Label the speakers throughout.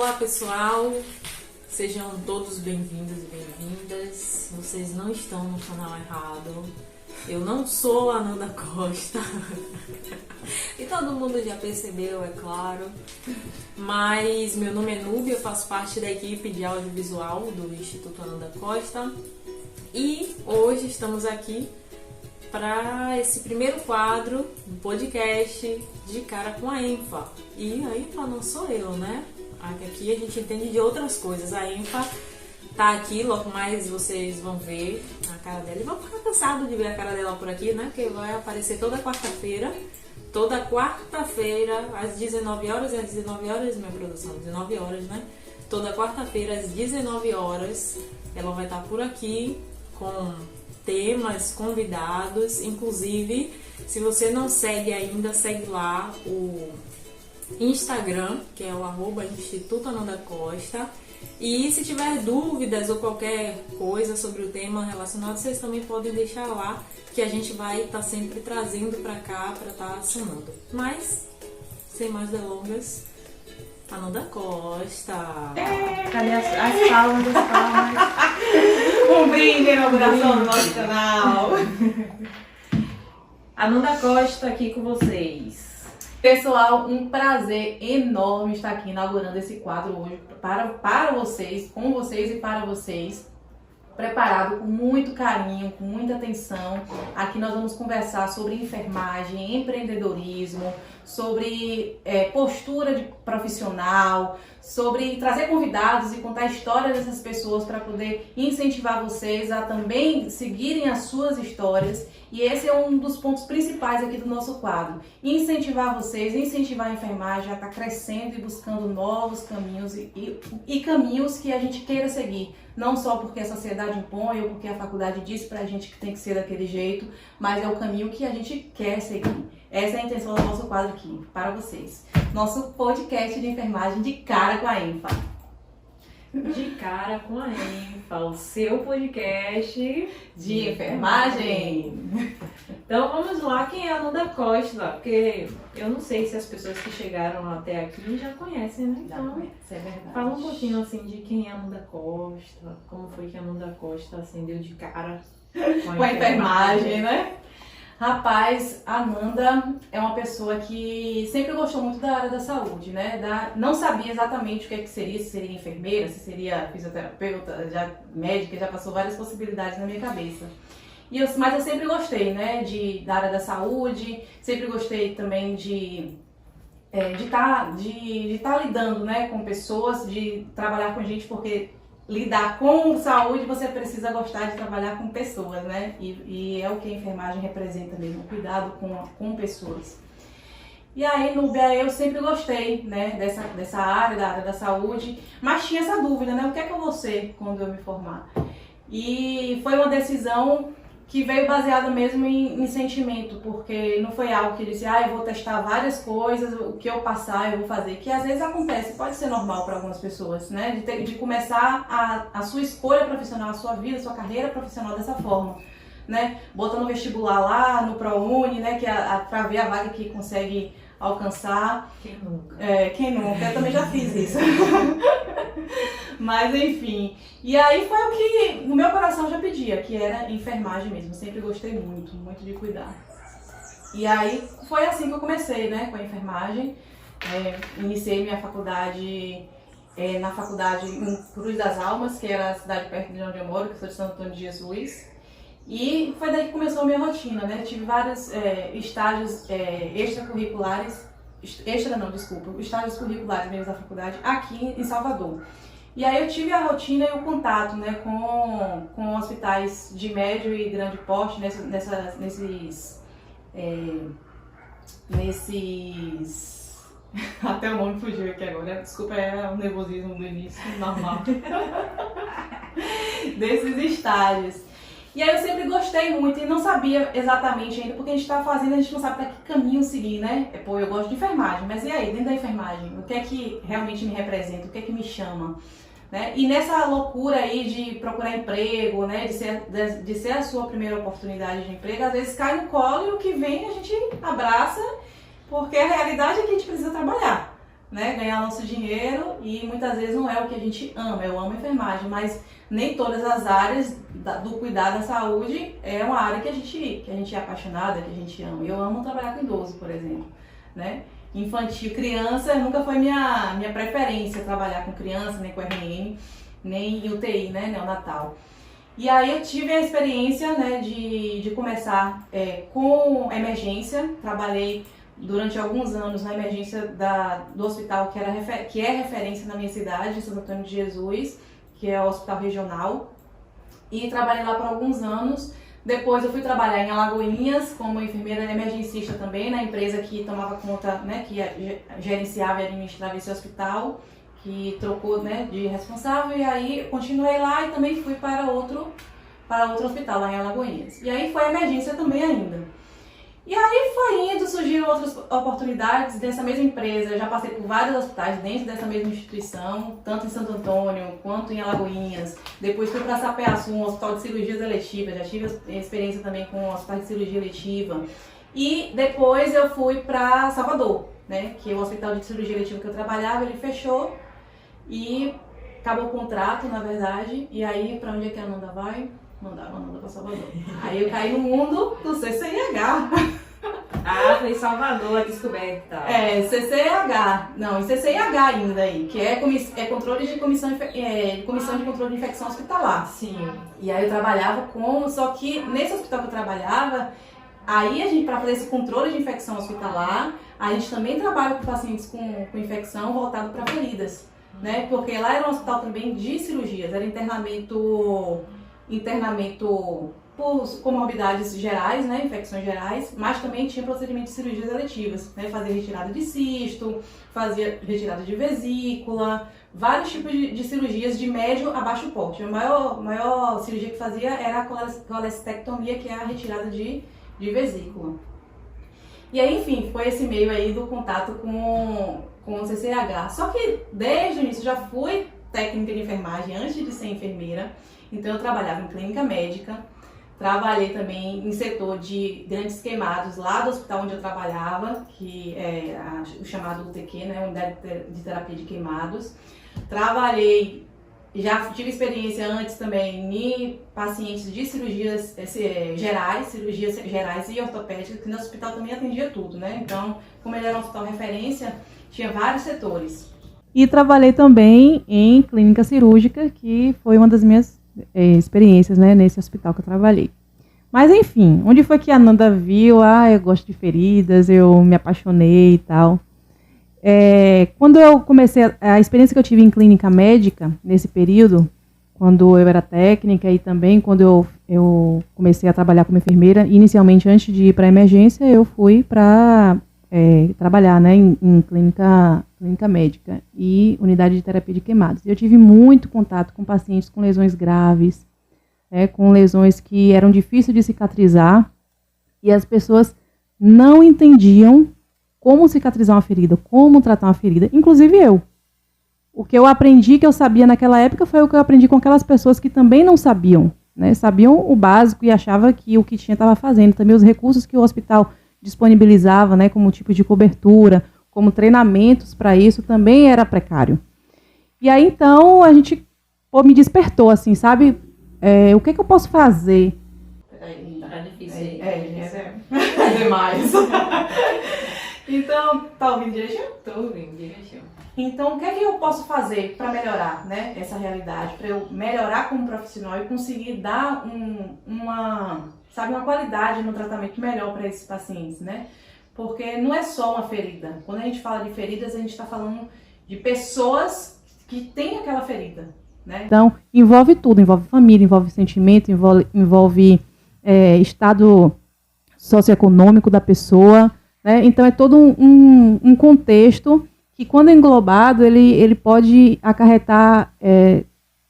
Speaker 1: Olá pessoal, sejam todos bem-vindos e bem-vindas. Vocês não estão no canal errado. Eu não sou a Ananda Costa e todo mundo já percebeu, é claro. Mas meu nome é Núbia, eu faço parte da equipe de audiovisual do Instituto Ananda Costa e hoje estamos aqui para esse primeiro quadro do podcast De Cara com a Enfa. E a Enfa não sou eu, né? Aqui a gente entende de outras coisas. A Enfa tá aqui, logo mais vocês vão ver a cara dela. E vão ficar cansados de ver a cara dela por aqui, né? Porque vai aparecer toda quarta-feira. Toda quarta-feira, às 19 horas. E às 19 horas, minha produção, 19 horas, né? Toda quarta-feira, às 19 horas, ela vai estar por aqui com temas, convidados. Inclusive, se você não segue ainda, segue lá o Instagram, que é o @Instituto Ananda Costa. E se tiver dúvidas ou qualquer coisa sobre o tema relacionado, vocês também podem deixar lá, que a gente vai estar sempre trazendo para cá para estar assinando. Mas, sem mais delongas, Ananda Costa.
Speaker 2: Cadê as palmas,
Speaker 3: Um brinde na inauguração do nosso canal.
Speaker 2: Ananda Costa aqui com vocês.
Speaker 3: Pessoal, um prazer enorme estar aqui inaugurando esse quadro hoje para vocês, com vocês e para vocês. Preparado com muito carinho, com muita atenção. Aqui nós vamos conversar sobre enfermagem, empreendedorismo, sobre postura de profissional, sobre trazer convidados e contar a história dessas pessoas para poder incentivar vocês a também seguirem as suas histórias. E esse é um dos pontos principais aqui do nosso quadro. Incentivar vocês, incentivar a enfermagem a estar crescendo e buscando novos caminhos e caminhos que a gente queira seguir. Não só porque a sociedade impõe ou porque a faculdade diz pra gente que tem que ser daquele jeito, mas é o caminho que a gente quer seguir. Essa é a intenção do nosso quadro aqui, para vocês. Nosso podcast de enfermagem de cara com a Enfa.
Speaker 2: De Cara com a Enfa, o seu podcast
Speaker 3: de enfermagem.
Speaker 2: Então vamos lá, quem é a Ananda Costa? Porque eu não sei se as pessoas que chegaram até aqui já conhecem, né? Então,
Speaker 3: isso é verdade.
Speaker 2: fala um pouquinho assim de quem é a Ananda Costa, como foi que a Ananda Costa assim deu de cara
Speaker 3: com a enfermagem, né? Rapaz, a Ananda é uma pessoa que sempre gostou muito da área da saúde, né? Não sabia exatamente o que seria, se seria enfermeira, se seria fisioterapeuta, já médica, já passou várias possibilidades na minha cabeça. Mas eu sempre gostei, né, da área da saúde, sempre gostei também de estar lidando, né, com pessoas, de trabalhar com gente, porque lidar com saúde, você precisa gostar de trabalhar com pessoas, né? E é o que a enfermagem representa mesmo, cuidado com pessoas. E aí, Núbia, eu sempre gostei, né, dessa área, da área da saúde, mas tinha essa dúvida, né? O que é que eu vou ser quando eu me formar? E foi uma decisão que veio baseada mesmo em sentimento, porque não foi algo que eu disse, eu vou testar várias coisas, o que eu passar eu vou fazer, que às vezes acontece, pode ser normal para algumas pessoas, né, de começar a sua escolha profissional, a sua vida, a sua carreira profissional dessa forma, né, botando vestibular lá no ProUni, né, que para ver a vaga que consegue alcançar.
Speaker 2: Quem nunca?
Speaker 3: Quem nunca? Eu também já fiz isso. Mas enfim. E aí foi o que no meu coração já pedia, que era enfermagem mesmo. Eu sempre gostei muito, muito de cuidar. E aí foi assim que eu comecei, né, com a enfermagem. Iniciei minha faculdade na faculdade em Cruz das Almas, que era a cidade perto de onde eu moro, que eu sou de Santo Antônio de Jesus. E foi daí que começou a minha rotina, né? Tive vários estágios extracurriculares, estágios curriculares mesmo da faculdade aqui em Salvador. E aí eu tive a rotina e o contato, né, com hospitais de médio e grande porte, nesses até o nome fugiu aqui agora, desculpa, é o nervosismo do início, normal. Desses estágios. E aí eu sempre gostei muito e não sabia exatamente ainda, porque a gente tá fazendo, a gente não sabe para que caminho seguir, né? Eu gosto de enfermagem, mas e aí, dentro da enfermagem, o que é que realmente me representa, o que é que me chama? Né? E nessa loucura aí de procurar emprego, né? de ser a sua primeira oportunidade de emprego, às vezes cai no colo e o que vem a gente abraça, porque a realidade é que a gente precisa trabalhar. né, ganhar nosso dinheiro e muitas vezes não é o que a gente ama. Eu amo a enfermagem, mas nem todas as áreas do cuidado da saúde é uma área que a gente é apaixonada, que a gente ama. Eu amo trabalhar com idoso, por exemplo, né? Infantil, criança, nunca foi minha preferência trabalhar com criança, nem com RN, nem UTI, né, neonatal. E aí eu tive a experiência, né, de começar com emergência. Trabalhei durante alguns anos na emergência do hospital que é referência na minha cidade, Santo Antônio de Jesus, que é o hospital regional. E trabalhei lá por alguns anos. Depois eu fui trabalhar em Alagoinhas como enfermeira emergencista também, na empresa que tomava conta, né, que gerenciava e administrava esse hospital, que trocou, né, de responsável, e aí continuei lá e também fui para outro hospital lá em Alagoinhas. E aí foi emergência também ainda. E aí foi indo, surgiram outras oportunidades dessa mesma empresa. Eu já passei por vários hospitais dentro dessa mesma instituição, tanto em Santo Antônio quanto em Alagoinhas. Depois fui para Sapeaçu, um hospital de cirurgias eletivas. Já tive experiência também com um hospital de cirurgia eletiva. E depois eu fui para Salvador, né, que é o hospital de cirurgia eletiva que eu trabalhava, ele fechou e acabou o contrato, na verdade. E aí, para onde é que a Ananda vai? Mandaram para Salvador. Aí eu caí no mundo do CCIH.
Speaker 2: Ah, foi em Salvador a descoberta.
Speaker 3: CCIH. Não, em CCIH ainda aí, que é controle de comissão de controle de infecção hospitalar.
Speaker 2: Sim.
Speaker 3: E aí eu trabalhava só que nesse hospital que eu trabalhava, aí a gente, para fazer esse controle de infecção hospitalar, a gente também trabalha com pacientes com infecção voltado para feridas, né? Porque lá era um hospital também de cirurgias, era internamento por comorbidades gerais, né, infecções gerais, mas também tinha procedimento de cirurgias eletivas, né, fazia retirada de cisto, fazia retirada de vesícula, vários tipos de cirurgias de médio a baixo porte. A maior cirurgia que fazia era a colestectomia, que é a retirada de vesícula. E aí, enfim, foi esse meio aí do contato com o CCH. Só que desde o início já fui técnica de enfermagem antes de ser enfermeira. Então eu trabalhava em clínica médica, trabalhei também em setor de grandes queimados lá do hospital onde eu trabalhava, que é o chamado UTQ, né, Unidade de Terapia de Queimados. Trabalhei, já tive experiência antes também em pacientes de cirurgias gerais e ortopédicas, que no hospital também atendia tudo, né? Então, como ele era um hospital referência, tinha vários setores.
Speaker 4: E trabalhei também em clínica cirúrgica, que foi uma das minhas experiências, né, nesse hospital que eu trabalhei. Mas enfim, onde foi que a Ananda viu, eu gosto de feridas, eu me apaixonei e tal. Quando eu comecei, a experiência que eu tive em clínica médica, nesse período, quando eu era técnica e também quando eu comecei a trabalhar como enfermeira, inicialmente antes de ir para a emergência, eu fui para trabalhar, né, em clínica médica e unidade de terapia de queimados. Eu tive muito contato com pacientes com lesões graves, com lesões que eram difíceis de cicatrizar, e as pessoas não entendiam como cicatrizar uma ferida, como tratar uma ferida, inclusive eu. O que eu aprendi, que eu sabia naquela época, foi o que eu aprendi com aquelas pessoas que também não sabiam, né? Sabiam o básico e achavam que o que tinha estava fazendo. Também os recursos que o hospital disponibilizava, né, como tipo de cobertura, como treinamentos para isso, também era precário. E aí, então, a gente me despertou, assim, sabe? O que eu posso fazer?
Speaker 2: Tá difícil.
Speaker 3: É demais. Então, tá ouvindo direitinho?
Speaker 2: Tô ouvindo direitinho.
Speaker 3: Então, o que é que eu posso fazer para melhorar, né, essa realidade? Para eu melhorar como profissional e conseguir dar uma qualidade no tratamento melhor para esses pacientes, né? Porque não é só uma ferida. Quando a gente fala de feridas, a gente está falando de pessoas que têm aquela ferida, né?
Speaker 4: Então, envolve tudo. Envolve família, envolve sentimento, envolve estado socioeconômico da pessoa, né? Então, é todo um contexto que, quando englobado, ele pode acarretar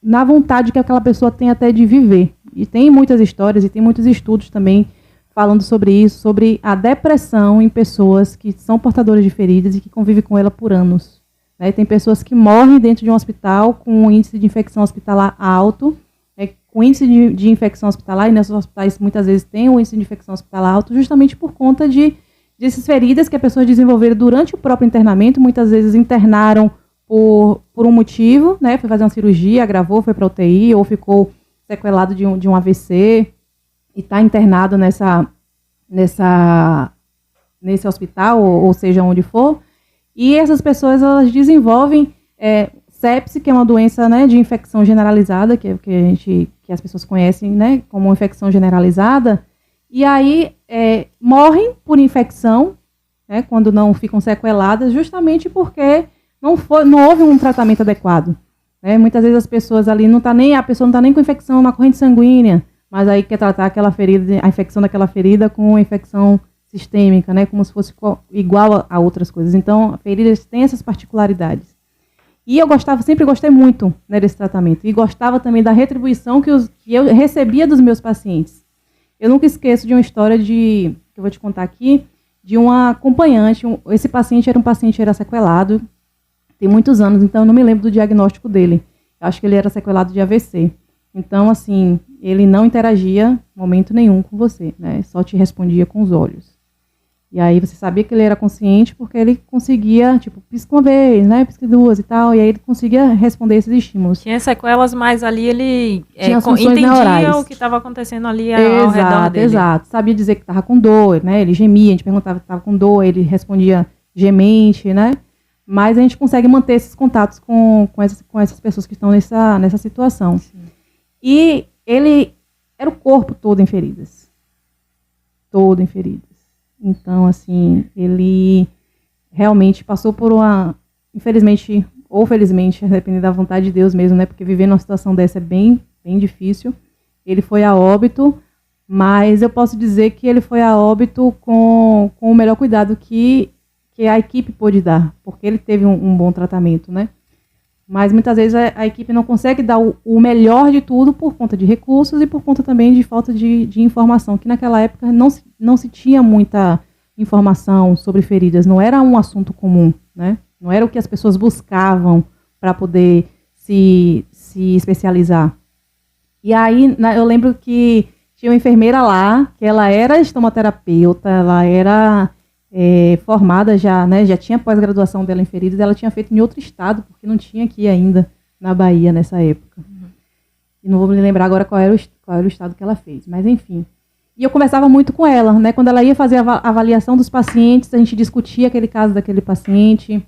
Speaker 4: na vontade que aquela pessoa tem até de viver. E tem muitas histórias e tem muitos estudos também falando sobre isso, sobre a depressão em pessoas que são portadoras de feridas e que convivem com ela por anos. Né? Tem pessoas que morrem dentro de um hospital com um índice de infecção hospitalar alto, com índice de infecção hospitalar, e nesses hospitais muitas vezes tem um índice de infecção hospitalar alto, justamente por conta de dessas feridas que a pessoa desenvolveram durante o próprio internamento. Muitas vezes internaram por um motivo, né? Foi fazer uma cirurgia, agravou, foi para UTI, ou ficou sequelado de um AVC e está internado nesse hospital, ou seja, onde for. E essas pessoas, elas desenvolvem sepse, que é uma doença, né, de infecção generalizada, que as pessoas conhecem, né, como infecção generalizada, e aí morrem por infecção, né, quando não ficam sequeladas, justamente porque não houve um tratamento adequado. Né? Muitas vezes as pessoas ali a pessoa não está nem com infecção na corrente sanguínea, mas aí quer tratar aquela ferida, a infecção daquela ferida com infecção sistêmica, né, como se fosse igual a outras coisas. Então, feridas têm essas particularidades. E eu sempre gostei muito, né, desse tratamento. E gostava também da retribuição que eu recebia dos meus pacientes. Eu nunca esqueço de uma história que eu vou te contar aqui, de uma acompanhante. Esse paciente era sequelado, tem muitos anos, então eu não me lembro do diagnóstico dele. Eu acho que ele era sequelado de AVC. Então, assim, ele não interagia em momento nenhum com você, né? Só te respondia com os olhos. E aí você sabia que ele era consciente porque ele conseguia, tipo, pisca uma vez, né? Pisca duas e tal. E aí ele conseguia responder esses estímulos.
Speaker 1: Tinha sequelas, mas ali ele
Speaker 4: entendia neurais.
Speaker 1: O que estava acontecendo ali ao redor dele. Exato.
Speaker 4: Sabia dizer que estava com dor, né? Ele gemia, a gente perguntava se estava com dor, ele respondia gemente, né? Mas a gente consegue manter esses contatos com essas pessoas que estão nessa situação. Sim. E ele era o corpo todo em feridas. Todo em feridas. Então, assim, ele realmente passou por infelizmente, ou felizmente, dependendo da vontade de Deus mesmo, né? Porque viver numa situação dessa é bem, bem difícil. Ele foi a óbito, mas eu posso dizer que ele foi a óbito com o melhor cuidado que a equipe pôde dar, porque ele teve um bom tratamento, né? Mas muitas vezes a equipe não consegue dar o melhor de tudo por conta de recursos e por conta também de falta de informação, que naquela época não se tinha muita informação sobre feridas, não era um assunto comum, né? Não era o que as pessoas buscavam para poder se especializar. E aí eu lembro que tinha uma enfermeira lá, que ela era estomaterapeuta, ela era formada já, né, já tinha pós-graduação dela em feridas, ela tinha feito em outro estado, porque não tinha aqui ainda na Bahia nessa época. Uhum. E não vou me lembrar agora qual era o estado que ela fez, mas enfim. E eu conversava muito com ela, né, quando ela ia fazer a avaliação dos pacientes, a gente discutia aquele caso daquele paciente,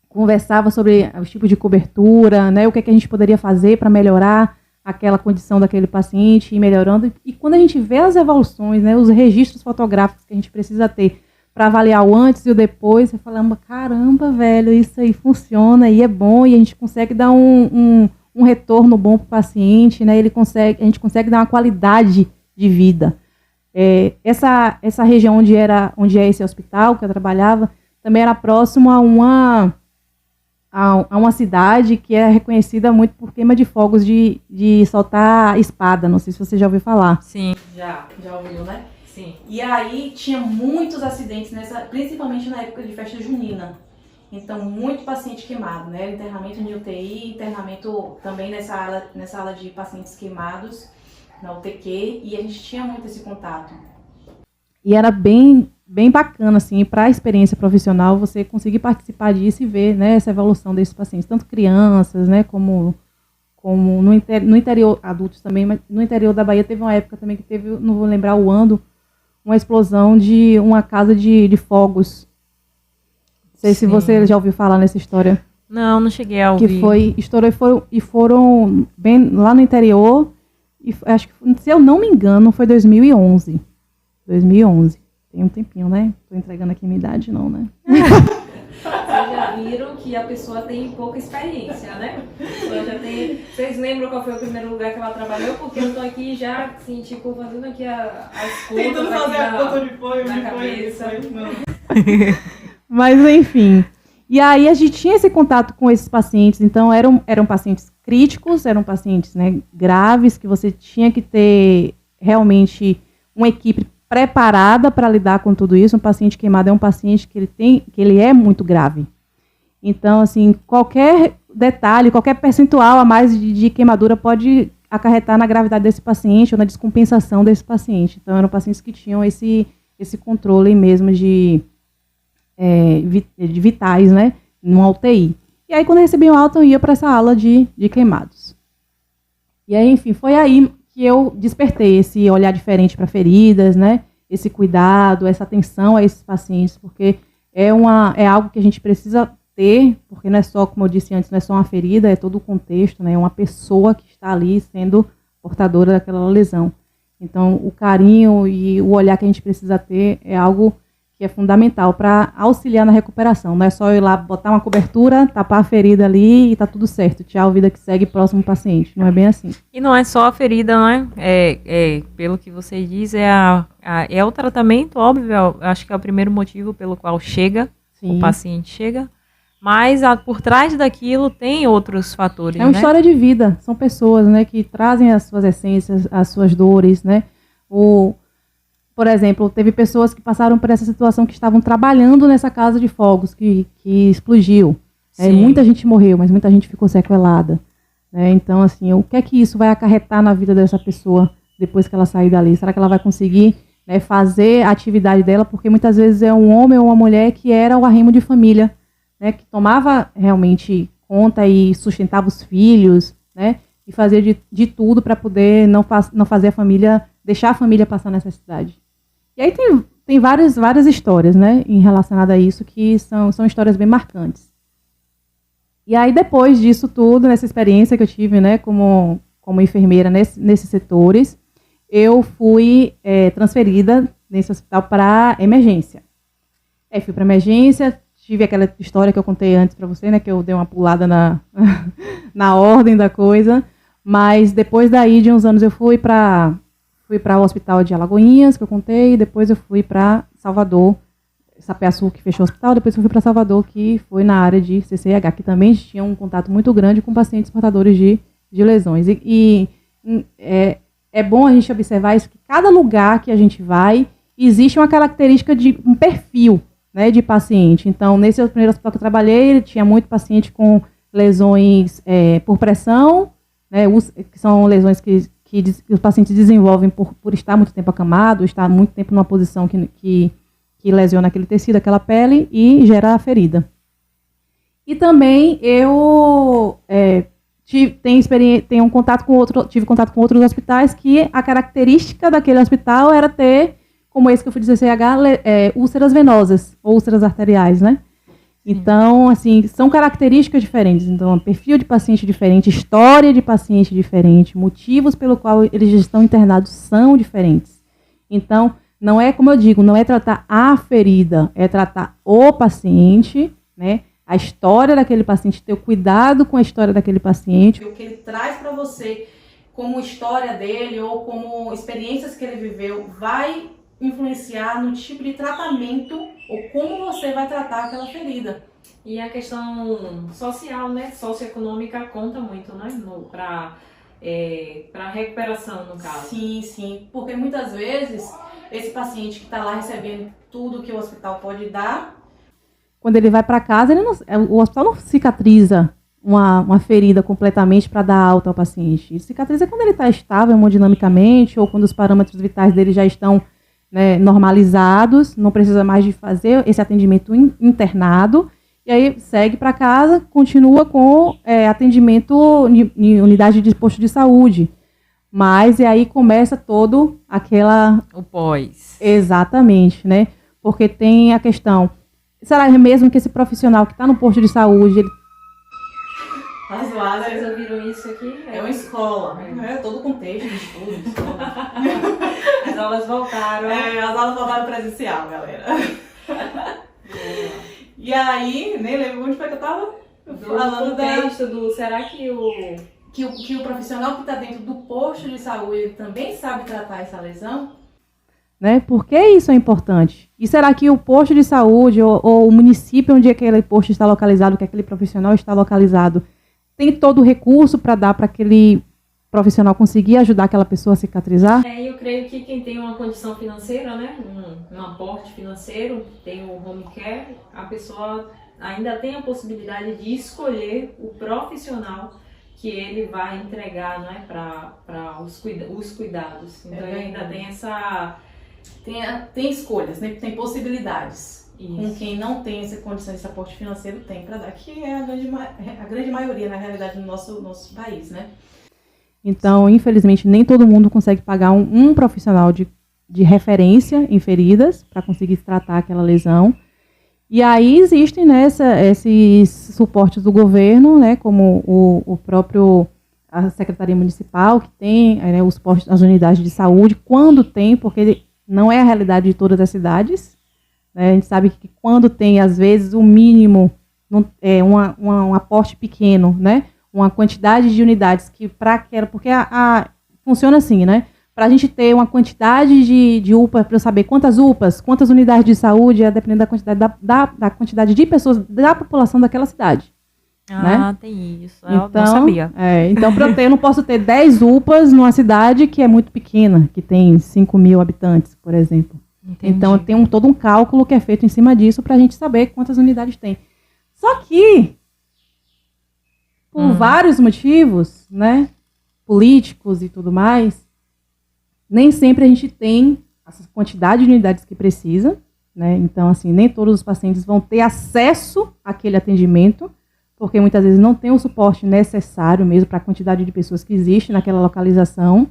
Speaker 4: conversava sobre os tipos de cobertura, né, o que a gente poderia fazer para melhorar aquela condição daquele paciente, ir melhorando. E quando a gente vê as evoluções, né, os registros fotográficos que a gente precisa ter para avaliar o antes e o depois, você fala, caramba, velho, isso aí funciona e é bom, e a gente consegue dar um retorno bom para o paciente, né? A gente consegue dar uma qualidade de vida. Essa região onde é esse hospital que eu trabalhava, também era próximo a uma cidade que é reconhecida muito por queima de fogos de soltar espada, não sei se você já ouviu falar.
Speaker 1: Sim.
Speaker 3: Já ouviu, né?
Speaker 1: Sim.
Speaker 3: E aí tinha muitos acidentes, principalmente na época de festa junina. Então, muito paciente queimado, né? Internamento em UTI, internamento também nessa ala de pacientes queimados, na UTQ, e a gente tinha muito esse contato.
Speaker 4: E era bem, bem bacana, assim, para a experiência profissional, você conseguir participar disso e ver, né, essa evolução desses pacientes, tanto crianças, né, como no interior, adultos também, mas no interior da Bahia teve uma época também que teve, não vou lembrar o ano, uma explosão de uma casa de fogos. Não sei se você já ouviu falar nessa história.
Speaker 1: Não cheguei a ouvir.
Speaker 4: Que estourou e foram bem lá no interior, e acho que, se eu não me engano, foi 2011. 2011. Tem um tempinho, né? Tô entregando aqui a minha idade, não, né?
Speaker 2: Vocês já viram que a pessoa tem pouca experiência, né? A pessoa já tem... Vocês lembram qual foi o primeiro lugar que ela trabalhou? Porque eu tô aqui já, assim, tipo, fazendo aqui as contas
Speaker 3: tentando fazer a conta de foi,
Speaker 2: na cabeça.
Speaker 4: Mas, enfim. E aí a gente tinha esse contato com esses pacientes. Então, eram pacientes críticos, eram pacientes, né, graves, que você tinha que ter realmente uma equipe preparada para lidar com tudo isso. Um paciente queimado é um paciente que ele é muito grave. Então, assim, qualquer detalhe, qualquer percentual a mais de queimadura pode acarretar na gravidade desse paciente ou na descompensação desse paciente. Então, eram pacientes que tinham esse esse controle mesmo de vitais, né, numa UTI. E aí, quando eu recebi um alta, eu ia para essa ala de queimados. E aí, enfim, foi aí que eu despertei esse olhar diferente para feridas, né, esse cuidado, essa atenção a esses pacientes, porque é algo que a gente precisa ter, porque não é só, como eu disse antes, não é só uma ferida, é todo o contexto, né, é uma pessoa que está ali sendo portadora daquela lesão. Então, o carinho e o olhar que a gente precisa ter é algo que é fundamental para auxiliar na recuperação. Não é só ir lá, botar uma cobertura, tapar a ferida ali e tá tudo certo. Tchau, vida que segue, próximo paciente. Não é bem assim.
Speaker 1: E não é só a ferida, né? Pelo que você diz, é o tratamento, óbvio. Acho que é o primeiro motivo pelo qual o paciente chega. Mas por trás daquilo tem outros fatores,
Speaker 4: É uma
Speaker 1: né?
Speaker 4: história de vida. São pessoas, né, que trazem as suas essências, as suas dores, né? Por exemplo, teve pessoas que passaram por essa situação que estavam trabalhando nessa casa de fogos que explodiu. Muita gente morreu, mas muita gente ficou sequelada. Né? Então, assim, o que é que isso vai acarretar na vida dessa pessoa depois que ela sair dali? Será que ela vai conseguir, né, fazer a atividade dela? Porque muitas vezes é um homem ou uma mulher que era o arrimo de família, né, que tomava realmente conta e sustentava os filhos, né, e fazia de tudo para poder não fazer a família, deixar a família passar necessidade. E aí tem várias histórias, né, em relacionada a isso, que são histórias bem marcantes. E aí, depois disso tudo, nessa experiência que eu tive, né, como enfermeira nesses setores, eu fui transferida nesse hospital para emergência. Aí fui para emergência, tive aquela história que eu contei antes para você, né, que eu dei uma pulada na ordem da coisa, mas depois daí, de uns anos, eu fui para o hospital de Alagoinhas, que eu contei, e depois eu fui para Salvador, Sapeaçu, que fechou o hospital, depois eu fui para Salvador, que foi na área de CCH, que também tinha um contato muito grande com pacientes portadores de lesões. É bom a gente observar isso, que cada lugar que a gente vai, existe uma característica de um perfil, né, de paciente. Então, nesse primeiro hospital que eu trabalhei, ele tinha muito paciente com lesões por pressão, né, que são lesões que os pacientes desenvolvem por estar muito tempo acamado, estar muito tempo numa posição que lesiona aquele tecido, aquela pele, e gera a ferida. E também eu tive contato com outros hospitais que a característica daquele hospital era ter, como esse que eu fui dizer, CCH, úlceras venosas, ou úlceras arteriais, né? Então, assim, são características diferentes. Então, perfil de paciente diferente, história de paciente diferente, motivos pelo qual eles estão internados são diferentes. Então, não é, como eu digo, não é tratar a ferida, é tratar o paciente, né? A história daquele paciente, ter o cuidado com a história daquele paciente.
Speaker 3: O que ele traz para você como história dele ou como experiências que ele viveu vai influenciar no tipo de tratamento ou como você vai tratar aquela ferida.
Speaker 2: E a questão social, né, socioeconômica conta muito, né, para recuperação, no caso.
Speaker 3: Sim, porque muitas vezes esse paciente que está lá recebendo tudo que o hospital pode dar,
Speaker 4: quando ele vai para casa, o hospital não cicatriza uma ferida completamente para dar alta ao paciente. Ele cicatriza quando ele está estável hemodinamicamente ou quando os parâmetros vitais dele já estão, né, normalizados, não precisa mais de fazer esse atendimento internado, e aí segue para casa, continua com atendimento em unidade de posto de saúde. Mas e aí começa todo
Speaker 1: o pós.
Speaker 4: Exatamente, né? Porque tem a questão, será mesmo que esse profissional que está no posto de saúde, ele...
Speaker 2: Vocês ouviram isso aqui?
Speaker 3: É uma escola, é todo o contexto de estudo, escola.
Speaker 2: As aulas voltaram.
Speaker 3: As aulas voltaram presencial, galera. E aí, nem lembro onde foi que eu tava falando
Speaker 2: será que
Speaker 3: o profissional que está dentro do posto de saúde também sabe tratar essa lesão?
Speaker 4: Né? Por que isso é importante? E será que o posto de saúde ou o município onde aquele posto está localizado, que aquele profissional está localizado, tem todo o recurso para dar para aquele profissional conseguir ajudar aquela pessoa a cicatrizar?
Speaker 2: Eu creio que quem tem uma condição financeira, né, um aporte financeiro, tem o home care, a pessoa ainda tem a possibilidade de escolher o profissional que ele vai entregar, né, para os cuidados. Então, ele ainda tem
Speaker 3: tem escolhas, né? Tem possibilidades.
Speaker 2: Isso.
Speaker 3: Com quem não tem essa condição, esse aporte financeiro tem para dar, que é a grande maioria, na realidade, no nosso país, né?
Speaker 4: Então, infelizmente, nem todo mundo consegue pagar um profissional de referência em feridas para conseguir tratar aquela lesão. E aí existem, né, esses suportes do governo, né, como o próprio a Secretaria Municipal, que tem, né, os postos, as unidades de saúde, quando tem, porque não é a realidade de todas as cidades. Né, a gente sabe que quando tem, às vezes, o mínimo, um aporte pequeno, né, uma quantidade de unidades que para aquela, porque funciona assim, né? Para a gente ter uma quantidade de UPA, para eu saber quantas UPAs, quantas unidades de saúde, dependendo da quantidade da quantidade de pessoas da população daquela cidade. Né?
Speaker 1: Tem isso.
Speaker 4: Então,
Speaker 1: Eu não sabia.
Speaker 4: Então, para eu não posso ter 10 UPAs numa cidade que é muito pequena, que tem 5.000 habitantes, por exemplo.
Speaker 1: Entendi.
Speaker 4: Então, tem todo um cálculo que é feito em cima disso para a gente saber quantas unidades tem. Só que, por vários motivos, né, políticos e tudo mais, nem sempre a gente tem essa quantidade de unidades que precisa, né? Então, assim, nem todos os pacientes vão ter acesso àquele atendimento, porque muitas vezes não tem o suporte necessário mesmo para a quantidade de pessoas que existe naquela localização.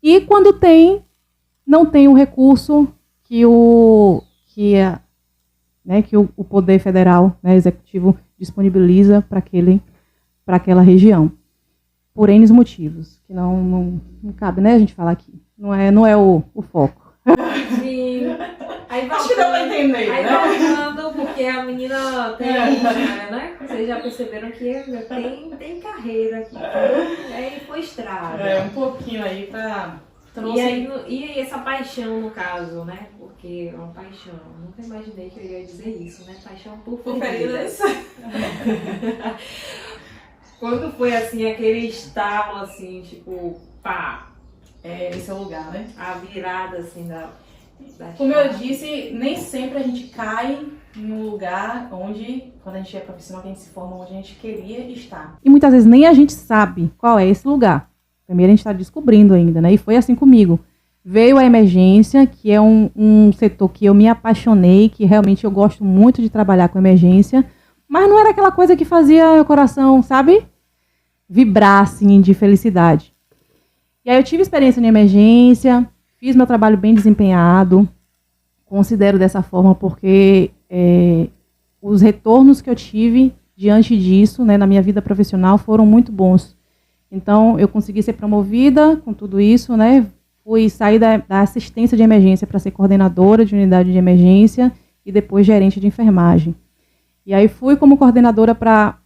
Speaker 4: E quando tem, não tem o recurso que o Poder Federal, né, Executivo, disponibiliza para aquela região. Por N motivos, que não cabe, né, a gente falar aqui. Não é o foco.
Speaker 2: Sim. Aí
Speaker 3: Acho que deu pra entender,
Speaker 2: aí
Speaker 3: né?
Speaker 2: voltando, porque a menina tem história, né? Vocês já perceberam que tem carreira aqui. E aí foi estrada.
Speaker 3: Um pouquinho aí pra...
Speaker 2: E aí, e essa paixão, no caso, né? Porque é uma paixão. Nunca imaginei que eu ia dizer isso, né? Paixão por feridas. Quando foi, assim, aquele estalo, assim, tipo, pá.
Speaker 3: Esse é o lugar, né?
Speaker 2: A virada, assim, da
Speaker 3: Como eu disse, nem sempre a gente cai no lugar onde, quando a gente é profissional, que a gente se forma onde a gente queria estar.
Speaker 4: E muitas vezes nem a gente sabe qual é esse lugar. Primeiro a gente está descobrindo ainda, né? E foi assim comigo. Veio a emergência, que é um setor que eu me apaixonei, que realmente eu gosto muito de trabalhar com emergência, mas não era aquela coisa que fazia meu coração, sabe? Vibrar, assim, de felicidade. E aí eu tive experiência em emergência, fiz meu trabalho bem desempenhado, considero dessa forma porque os retornos que eu tive diante disso, né, na minha vida profissional, foram muito bons. Então, eu consegui ser promovida com tudo isso, né? Fui sair da assistência de emergência para ser coordenadora de unidade de emergência e depois gerente de enfermagem. E aí fui como coordenadora para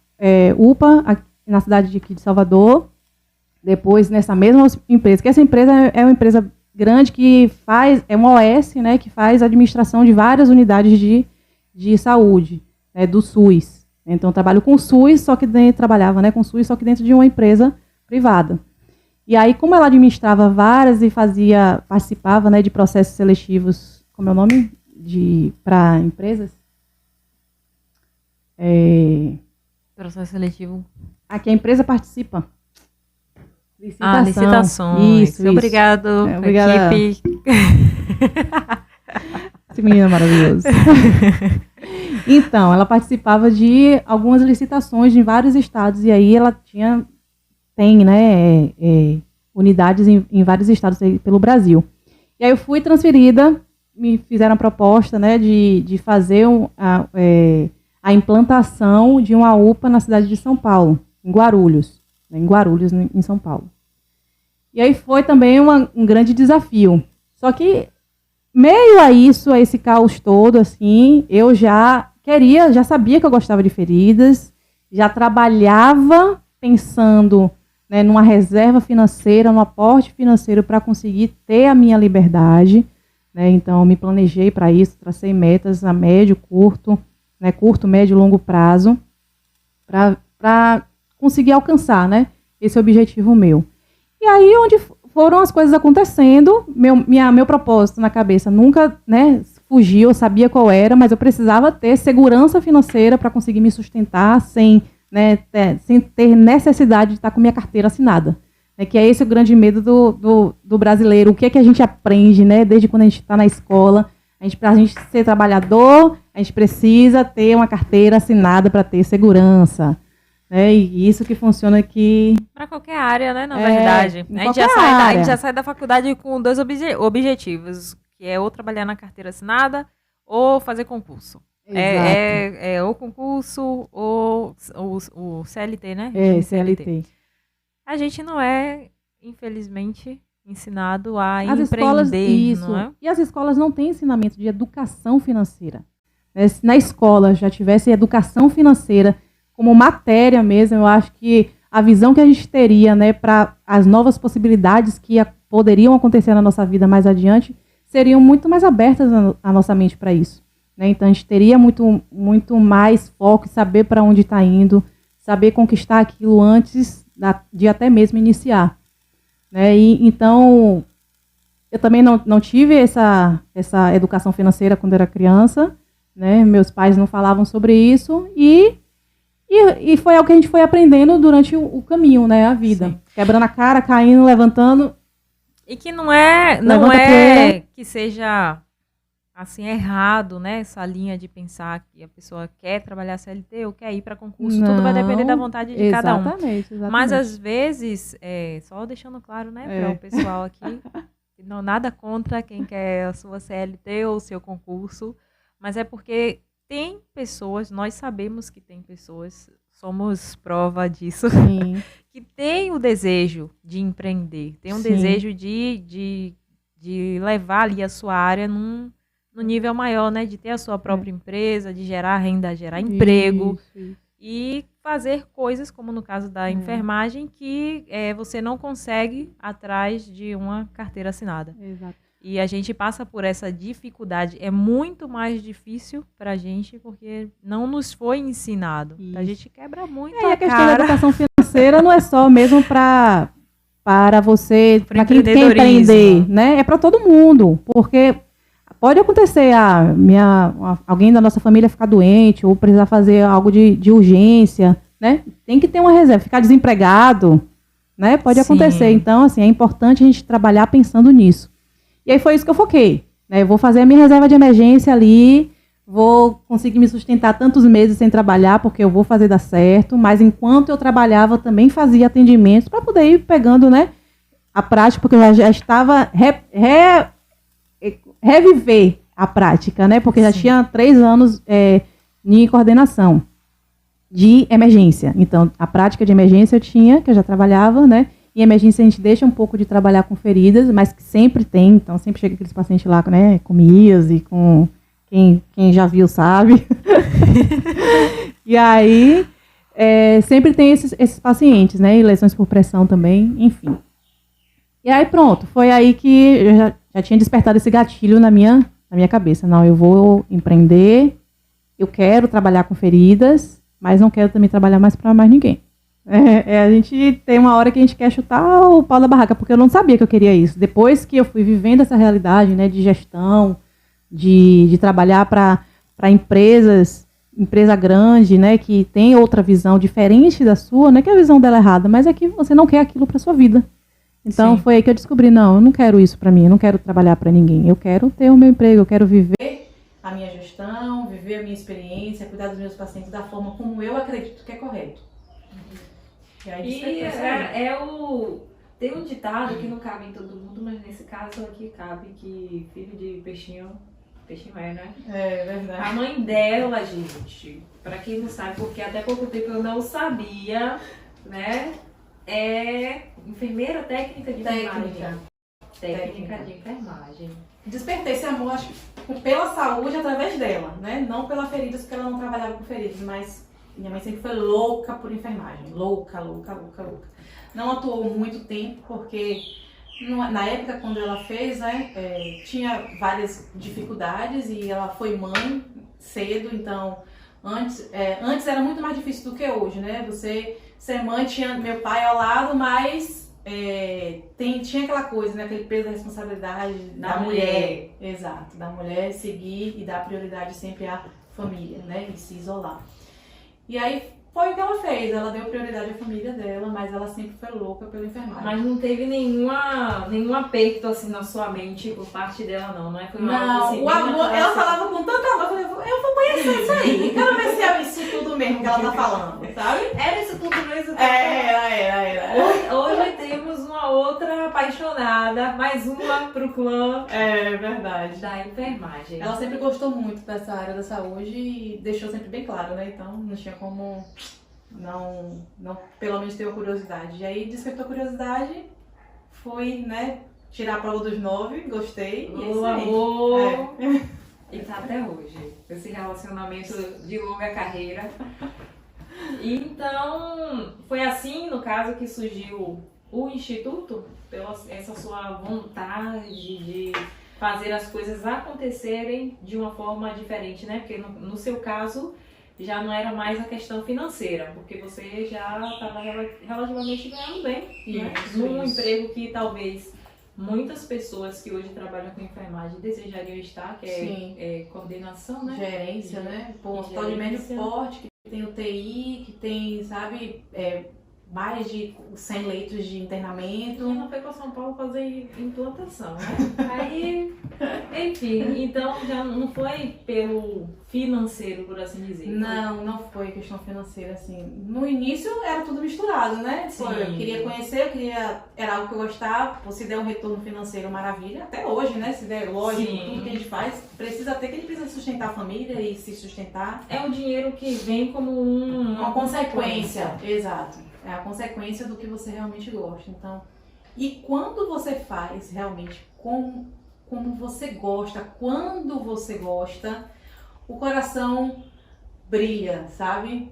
Speaker 4: UPA, aqui na cidade aqui de Salvador, depois nessa mesma empresa, que essa empresa é uma empresa grande que é uma OS, né, que faz a administração de várias unidades de saúde, né, do SUS. Então, eu trabalho com o SUS, trabalhava, né, com o SUS, só que dentro de uma empresa privada. E aí, como ela administrava várias e participava, né, de processos seletivos, como é o nome? Para empresas?
Speaker 1: Processo seletivo.
Speaker 4: Aqui a empresa participa.
Speaker 1: Licitações.
Speaker 4: Isso.
Speaker 1: Obrigado,
Speaker 4: obrigada.
Speaker 1: equipe.
Speaker 4: Esse menino é maravilhoso. Então, ela participava de algumas licitações em vários estados, e aí ela tem, né, unidades em vários estados aí pelo Brasil. E aí eu fui transferida, me fizeram a proposta, né, de fazer a implantação de uma UPA na cidade de São Paulo, em Guarulhos, em São Paulo. E aí foi também um grande desafio. Só que, meio a isso, a esse caos todo, assim, eu já sabia que eu gostava de feridas, já trabalhava pensando, né, numa reserva financeira, num aporte financeiro para conseguir ter a minha liberdade. Né? Então, eu me planejei para isso, tracei metas a médio, curto, né, curto, médio e longo prazo, para conseguir alcançar, né, esse objetivo meu. E aí, onde foram as coisas acontecendo, meu propósito na cabeça nunca, né, fugiu, eu sabia qual era, mas eu precisava ter segurança financeira para conseguir me sustentar sem ter necessidade de estar com minha carteira assinada. né, que é esse o grande medo do brasileiro. O que é que a gente aprende, né, desde quando a gente está na escola? Para a gente ser trabalhador, a gente precisa ter uma carteira assinada para ter segurança. Né? E isso que funciona aqui.
Speaker 2: Para qualquer área, né? Na verdade. A gente já sai da faculdade com dois objetivos, que é ou trabalhar na carteira assinada ou fazer concurso. É ou concurso ou o CLT, né?
Speaker 4: CLT.
Speaker 2: A gente não é, infelizmente, ensinado a
Speaker 4: as
Speaker 2: empreender,
Speaker 4: escolas, isso.
Speaker 2: Não é?
Speaker 4: E as escolas não têm ensinamento de educação financeira. Se na escola já tivesse educação financeira como matéria mesmo, eu acho que a visão que a gente teria, né, para as novas possibilidades que poderiam acontecer na nossa vida mais adiante, seriam muito mais abertas a nossa mente para isso. Né? Então, a gente teria muito mais foco em saber para onde está indo, saber conquistar aquilo antes de até mesmo iniciar. Né? Então, eu também não tive essa educação financeira quando era criança, né? Meus pais não falavam sobre isso e foi algo que a gente foi aprendendo durante o caminho, né? A vida. Sim. Quebrando a cara, caindo, levantando.
Speaker 2: E que não é que seja assim errado, né? Essa linha de pensar que a pessoa quer trabalhar CLT ou quer ir para concurso. Não, tudo vai depender da vontade de cada um.
Speaker 4: Exatamente.
Speaker 2: Mas às vezes, só deixando claro, né, para o pessoal aqui, não nada contra quem quer a sua CLT ou o seu concurso, mas é porque tem pessoas, nós sabemos que tem pessoas, somos prova disso, que tem o desejo de empreender, tem um desejo de levar ali a sua área no nível maior, né? De ter a sua própria empresa, de gerar renda, gerar emprego e fazer coisas, como no caso da enfermagem, que você não consegue atrás de uma carteira assinada.
Speaker 4: Exato.
Speaker 2: E a gente passa por essa dificuldade. É muito mais difícil para a gente porque não nos foi ensinado. A gente quebra muito a
Speaker 4: questão
Speaker 2: cara.
Speaker 4: da educação financeira não é só mesmo para você, para quem quer empreender, né? É para todo mundo, porque pode acontecer alguém da nossa família ficar doente ou precisar fazer algo de urgência, né? Tem que ter uma reserva, ficar desempregado, né? Pode acontecer. Então, assim, é importante a gente trabalhar pensando nisso. E aí foi isso que eu foquei, né? Eu vou fazer a minha reserva de emergência ali, vou conseguir me sustentar tantos meses sem trabalhar, porque eu vou fazer dar certo, mas enquanto eu trabalhava, eu também fazia atendimentos para poder ir pegando, né, a prática, porque eu já estava reviver a prática, né? Porque já tinha 3 anos em coordenação de emergência. Então, a prática de emergência eu tinha, que eu já trabalhava, né? Em emergência a gente deixa um pouco de trabalhar com feridas, mas que sempre tem, então sempre chega aqueles pacientes lá, né, com miase, com quem já viu sabe. E aí, sempre tem esses pacientes, né, e lesões por pressão também, enfim. E aí pronto, foi aí que eu já tinha despertado esse gatilho na minha cabeça. Não, eu vou empreender, eu quero trabalhar com feridas, mas não quero também trabalhar mais para mais ninguém. A gente tem uma hora que a gente quer chutar o pau da barraca, porque eu não sabia que eu queria isso. Depois que eu fui vivendo essa realidade, né, de gestão, de trabalhar para empresa grande, né, que tem outra visão diferente da sua, não é que a visão dela é errada, mas é que você não quer aquilo para sua vida. Então foi aí que eu descobri, não, eu não quero isso para mim, eu não quero trabalhar para ninguém, eu quero ter o meu emprego, eu quero viver a minha gestão, viver a minha experiência, cuidar dos meus pacientes da forma como eu acredito que é correto.
Speaker 2: Tem um ditado que não cabe em todo mundo, mas nesse caso aqui cabe, que filho de peixinho é, né?
Speaker 3: É verdade.
Speaker 2: A mãe dela, gente, pra quem não sabe, porque até pouco tempo eu não sabia, né? É enfermeira técnica de enfermagem. Técnica de enfermagem.
Speaker 3: Despertei esse amor, acho que pela saúde através dela, né? Não pela feridas, porque ela não trabalhava com feridas, mas minha mãe sempre foi louca por enfermagem. Louca. Não atuou muito tempo, porque na época quando ela fez, né, tinha várias dificuldades e ela foi mãe cedo, então antes era muito mais difícil do que hoje, né? Você ser mãe, tinha meu pai ao lado, mas tinha aquela coisa, né, aquele peso da responsabilidade da mulher. Exato, da mulher seguir e dar prioridade sempre à família, né, e se isolar. E aí foi o que ela fez. Ela deu prioridade à família dela, mas ela sempre foi louca pela enfermagem.
Speaker 2: Mas não teve nenhum aperto assim na sua mente por parte dela, não é? Foi
Speaker 3: Não,
Speaker 2: assim,
Speaker 3: o amor, ela falava com tanta amor, eu falei, eu vou conhecer isso aí, quero ver se é isso tudo mesmo que ela tá falando, sabe?
Speaker 2: Era isso tudo mesmo?
Speaker 3: Era.
Speaker 2: Hoje temos uma outra apaixonada, mais uma pro clã
Speaker 3: É verdade.
Speaker 2: da enfermagem.
Speaker 3: Ela sempre gostou muito dessa área da saúde e deixou sempre bem claro, né? Então não tinha como não pelo menos ter a curiosidade. E aí despertou a curiosidade, fui, né, tirar a prova dos 9, gostei. E é isso
Speaker 2: O
Speaker 3: aí.
Speaker 2: amor.
Speaker 3: É.
Speaker 2: E tá até hoje. Esse relacionamento de longa carreira. Então, foi assim, no caso, que surgiu o Instituto? Pela essa sua vontade de fazer as coisas acontecerem de uma forma diferente, né? Porque no seu caso, já não era mais a questão financeira, porque você já estava relativamente ganhando bem, né? Num emprego que talvez muitas pessoas que hoje trabalham com enfermagem desejariam estar, que é coordenação, né?
Speaker 3: Gerência, né? Pô, hospital de médio porte, que tem UTI, que tem, sabe, mais de 100 leitos de internamento.
Speaker 2: E não foi para São Paulo fazer implantação, né? Aí, enfim, então já não foi pelo financeiro, por assim dizer.
Speaker 3: Não foi questão financeira, assim. No início era tudo misturado, né?
Speaker 2: Sim.
Speaker 3: Pô, eu queria conhecer, era algo que eu gostava. Pô, se der um retorno financeiro, maravilha. Até hoje, né? Se der, lógico,
Speaker 2: Sim.
Speaker 3: tudo que a gente faz, precisa ter que a gente precisa sustentar a família e se sustentar.
Speaker 2: É um dinheiro que vem como
Speaker 3: Uma consequência. Exato. É a consequência do que você realmente gosta. Então, e quando você faz realmente como você gosta, quando você gosta, o coração brilha, sabe?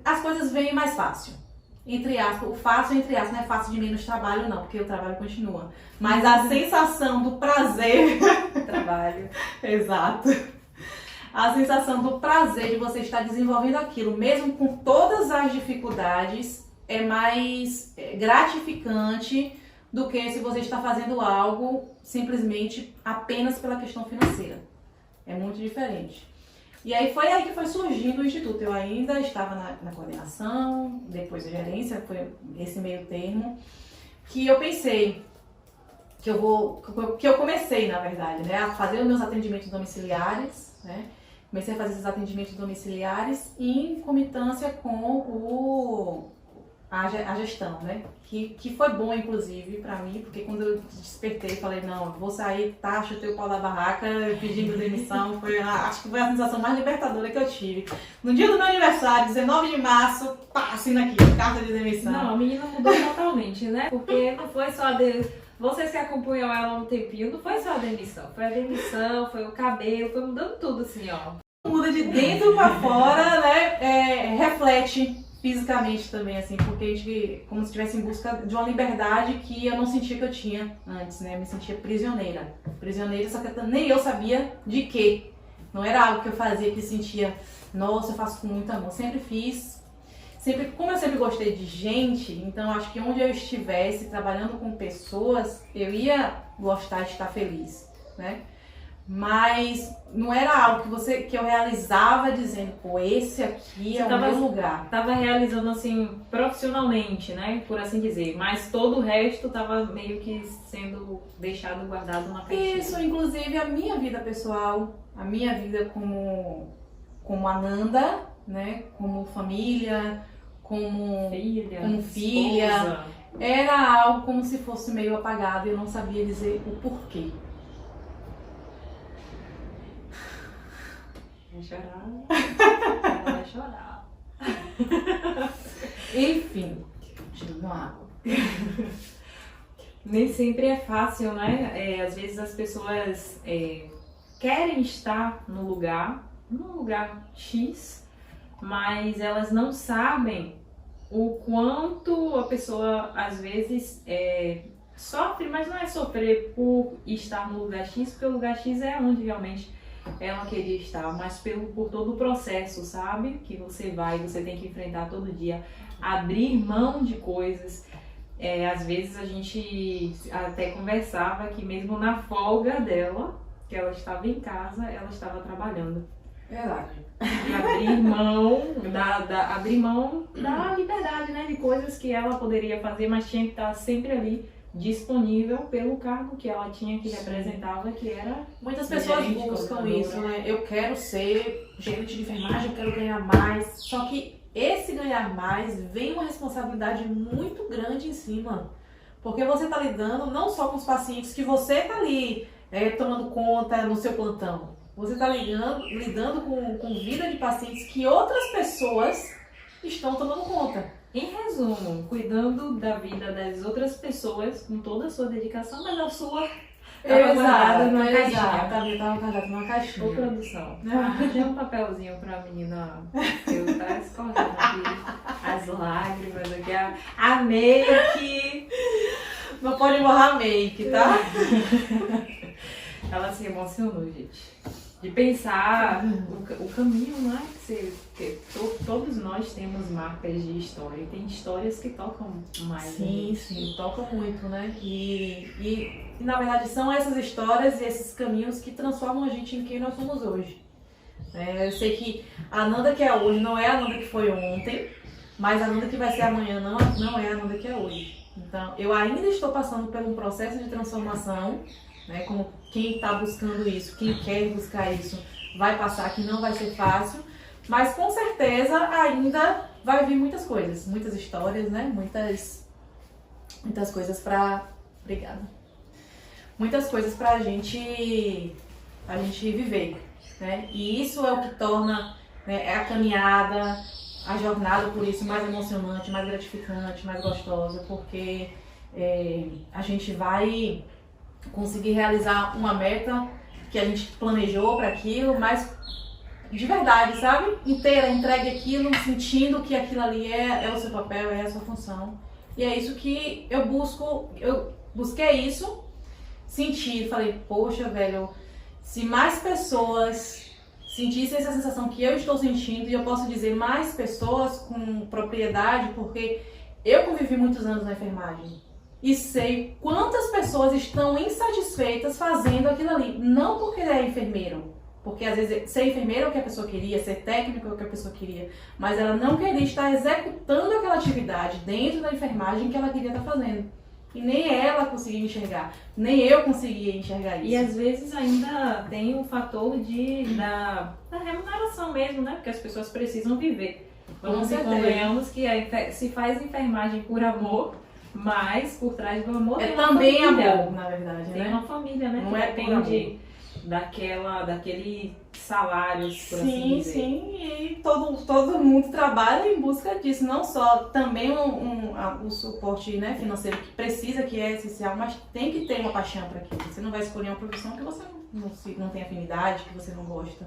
Speaker 3: As coisas vêm mais fácil. Entre aspas, o fácil entre aspas, não é fácil de menos trabalho não, porque o trabalho continua. Mas a sensação do prazer,
Speaker 2: trabalho.
Speaker 3: Exato. A sensação do prazer de você estar desenvolvendo aquilo, mesmo com todas as dificuldades, é mais gratificante do que se você está fazendo algo simplesmente apenas pela questão financeira. É muito diferente. E aí foi aí que foi surgindo o Instituto. Eu ainda estava na coordenação, depois a gerência, foi esse meio termo, que eu pensei que eu comecei, na verdade, né, a fazer os meus atendimentos domiciliares, né? Comecei a fazer esses atendimentos domiciliares em comitância com a gestão, né? Que foi bom, inclusive, pra mim, porque quando eu despertei, falei, não, vou sair, tá, chutei o pau da barraca, pedindo demissão, acho que foi a sensação mais libertadora que eu tive. No dia do meu aniversário, 19 de março, pá, assina aqui, carta de demissão.
Speaker 2: Não, a menina mudou totalmente, né? Porque não foi só vocês que acompanham ela há um tempinho, não foi só a demissão. Foi a demissão, foi o cabelo, foi mudando tudo assim, ó.
Speaker 3: Muda de dentro pra fora, né? Reflete fisicamente também, assim, porque a gente, como se estivesse em busca de uma liberdade que eu não sentia que eu tinha antes, né? Eu me sentia prisioneira. Prisioneira, só que nem eu sabia de quê. Não era algo que eu fazia que sentia, nossa, eu faço com muito amor. Sempre fiz. Como eu sempre gostei de gente, então acho que onde eu estivesse trabalhando com pessoas, eu ia gostar de estar feliz, né? Mas não era algo que eu realizava dizendo, pô, esse aqui é o meu lugar.
Speaker 2: Tava realizando assim, profissionalmente, né? Por assim dizer. Mas todo o resto tava meio que sendo deixado guardado na caixinha.
Speaker 3: Isso, inclusive a minha vida pessoal, a minha vida como Ananda, né? Como família, como filha,
Speaker 2: esposa.
Speaker 3: Era algo como se fosse meio apagado e eu não sabia dizer o porquê.
Speaker 2: Vai chorar. Ela vai chorar.
Speaker 3: Enfim, tirando água.
Speaker 2: Nem sempre é fácil, né? Às vezes as pessoas querem estar num lugar X, mas elas não sabem o quanto a pessoa às vezes sofre, mas não é sofrer por estar no lugar X, porque o lugar X é onde realmente ela queria estar, mas por todo o processo, sabe? Que você tem que enfrentar todo dia, abrir mão de coisas. Às vezes a gente até conversava que mesmo na folga dela, que ela estava em casa, ela estava trabalhando.
Speaker 3: Verdade.
Speaker 2: E abrir abrir mão abrir mão da liberdade, né? De coisas que ela poderia fazer, mas tinha que estar sempre ali disponível pelo cargo que ela tinha, que representava, que era...
Speaker 3: Muitas pessoas
Speaker 2: gerente,
Speaker 3: buscam
Speaker 2: coordenadora.
Speaker 3: isso, né? Eu quero ser gerente de enfermagem, eu quero ganhar mais. Só que esse ganhar mais vem uma responsabilidade muito grande em cima. Porque você está lidando não só com os pacientes que você está ali tomando conta no seu plantão. Você está lidando com vida de pacientes que outras pessoas estão tomando conta.
Speaker 2: Em resumo, cuidando da vida das outras pessoas com toda a sua dedicação, mas a sua estava guardada numa caixinha.
Speaker 3: Estava guardada numa
Speaker 2: Ô,
Speaker 3: caixinha.
Speaker 2: produção, arranjei um papelzinho pra menina. Eu tá escorrendo aqui as lágrimas aqui, a make.
Speaker 3: Não pode borrar make, tá?
Speaker 2: Ela se emocionou, gente. De pensar o caminho, né? Que todos nós temos marcas de história. E tem histórias que tocam mais.
Speaker 3: Sim, tocam muito, né? E na verdade são essas histórias e esses caminhos que transformam a gente em quem nós somos hoje. Eu sei que a Nanda que é hoje não é a Nanda que foi ontem, mas a Nanda que vai ser amanhã não é a Nanda que é hoje. Então, eu ainda estou passando por um processo de transformação, né? Como quem está buscando isso, quem quer buscar isso, vai passar, que não vai ser fácil, mas com certeza ainda vai vir muitas coisas, muitas histórias, né? Muitas coisas pra... Obrigada. Muitas coisas pra gente viver, né? E isso é o que torna, né, a caminhada, a jornada, por isso, mais emocionante, mais gratificante, mais gostosa, porque a gente vai conseguir realizar uma meta que a gente planejou para aquilo, mas de verdade, sabe? Inteira, entregue aquilo, sentindo que aquilo ali é o seu papel, é a sua função. E é isso que eu busquei isso, senti, falei, poxa, velho, se mais pessoas sentissem essa sensação que eu estou sentindo, e eu posso dizer mais pessoas com propriedade, porque eu convivi muitos anos na enfermagem. E sei quantas pessoas estão insatisfeitas fazendo aquilo ali. Não porque ele é enfermeiro. Porque às vezes ser enfermeiro é o que a pessoa queria, ser técnico é o que a pessoa queria. Mas ela não queria estar executando aquela atividade dentro da enfermagem que ela queria estar fazendo. E nem ela conseguia enxergar. Nem eu conseguia enxergar isso.
Speaker 2: E às vezes ainda tem o fator da remuneração mesmo, né? Porque as pessoas precisam viver. Vamos e convenhamos que se faz enfermagem por amor, mas por trás do amor tem uma
Speaker 3: também
Speaker 2: família.
Speaker 3: Amor, na verdade,
Speaker 2: tem
Speaker 3: né?
Speaker 2: uma família, né?
Speaker 3: Não
Speaker 2: que
Speaker 3: é
Speaker 2: depende daquele salário, por assim dizer.
Speaker 3: Sim, e todo mundo trabalha em busca disso, não só também o suporte, né, financeiro que precisa, que é essencial, mas tem que ter uma paixão para aquilo. Você não vai escolher uma profissão que você não tem afinidade, que você não gosta.